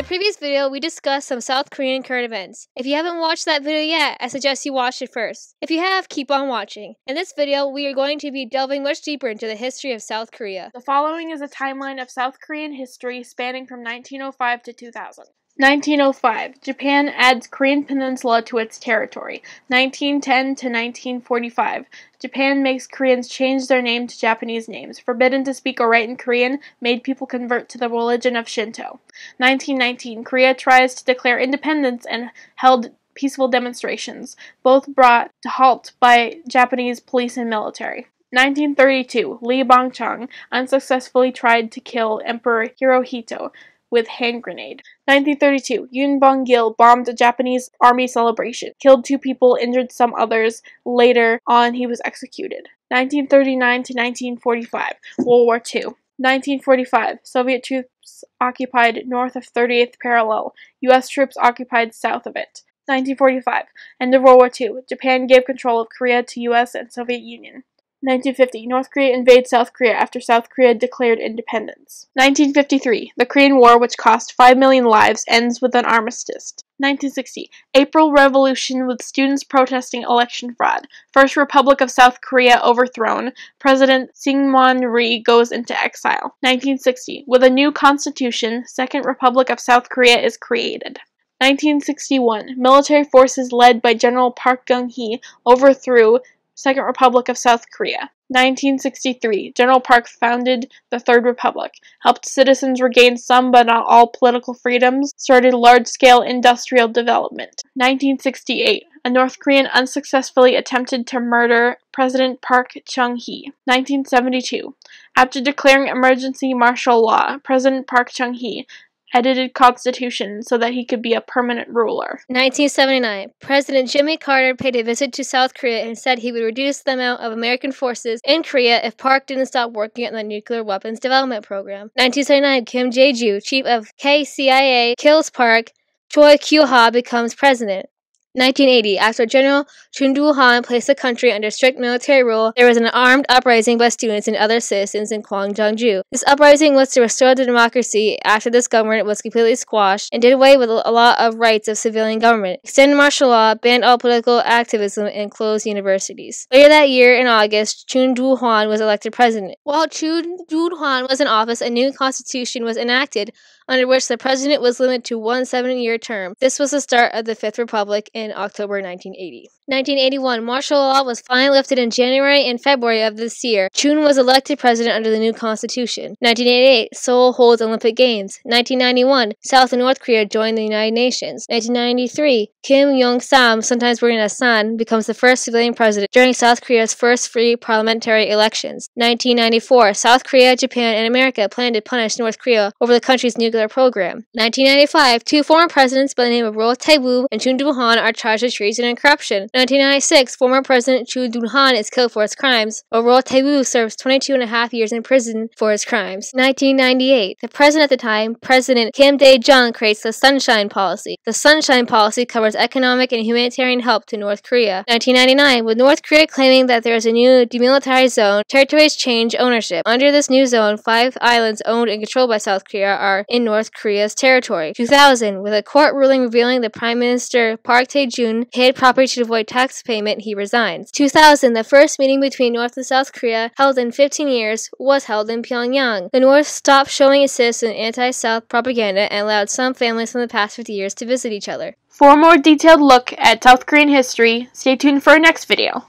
the previous video, we discussed some South Korean current events. If you haven't watched that video yet, I suggest you watch it first. If you have, keep on watching. In this video, we are going to be delving much deeper into the history of South Korea. The following is a timeline of South Korean history spanning from 1905 to 2000. 1905. Japan adds Korean Peninsula to its territory. 1910 to 1945. Japan makes Koreans change their name to Japanese names. Forbidden to speak or write in Korean, made people convert to the religion of Shinto. 1919. Korea tries to declare independence and held peaceful demonstrations, both brought to halt by Japanese police and military. 1932. Lee Bong-chang unsuccessfully tried to kill Emperor Hirohito with hand grenade. 1932. Yoon Bong-gil bombed a Japanese army celebration, killed 2 people, injured some others. Later on, he was executed. 1939 to 1945. World War II. 1945. Soviet troops occupied north of 38th parallel. U.S. troops occupied south of it. 1945. End of World War II. Japan gave control of Korea to U.S. and Soviet Union. 1950. North Korea invades South Korea after South Korea declared independence. 1953. The Korean War, which cost 5 million lives, ends with an armistice. 1960. April Revolution with students protesting election fraud. First Republic of South Korea overthrown. President Syngman Rhee goes into exile. 1960. With a new constitution, Second Republic of South Korea is created. 1961. Military forces led by General Park Geun-hye overthrew Second Republic of South Korea. 1963. General Park founded the Third Republic, helped citizens regain some but not all political freedoms, started large-scale industrial development. 1968. A North Korean unsuccessfully attempted to murder President Park Chung-hee. 1972. After declaring emergency martial law, President Park Chung-hee edited constitution so that he could be a permanent ruler. 1979. President Jimmy Carter paid a visit to South Korea and said he would reduce the amount of American forces in Korea if Park didn't stop working on the nuclear weapons development program. 1979. Kim Jae-ju, chief of KCIA, kills Park. Choi Kyu-ha becomes president. 1980. After General Chun Doo-han placed the country under strict military rule, there was an armed uprising by students and other citizens in Gwangjang-ju. This uprising was to restore the democracy after this government was completely squashed and did away with a lot of rights of civilian government, extended martial law, banned all political activism, and closed universities. Later that year, in August, Chun Doo-han was elected president. While Chun Doo-han was in office, a new constitution was enacted under which the president was limited to 1 7-year term. This was the start of the Fifth Republic in October 1980. 1981. Martial law was finally lifted in January and February of this year. Chun was elected president under the new constitution. 1988. Seoul holds Olympic Games. 1991. South and North Korea joined the United Nations. 1993. Kim Yong-sam, sometimes written as San, becomes the first civilian president during South Korea's first free parliamentary elections. 1994. South Korea, Japan, and America plan to punish North Korea over the country's nuclear program. 1995. 2 former presidents by the name of Roh Tae-woo and Chun Doo-han are charged with treason and corruption. 1996. Former President Chun Doo-han is killed for his crimes, while Roh Tae-woo serves 22.5 years in prison for his crimes. 1998. The president at the time, President Kim Dae-jung, creates the Sunshine Policy. The Sunshine Policy covers economic and humanitarian help to North Korea. 1999. With North Korea claiming that there is a new demilitarized zone, territories change ownership. Under this new zone, 5 islands owned and controlled by South Korea are in North Korea's territory. 2000. With a court ruling revealing that Prime Minister Park Tae-jun hid property to avoid tax payment, he resigns. 2000. The first meeting between North and South Korea, held in 15 years, was held in Pyongyang. The North stopped showing its citizen anti-South propaganda and allowed some families from the past 50 years to visit each other. For a more detailed look at South Korean history, stay tuned for our next video.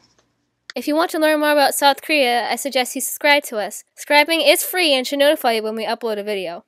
If you want to learn more about South Korea, I suggest you subscribe to us. Subscribing is free and should notify you when we upload a video.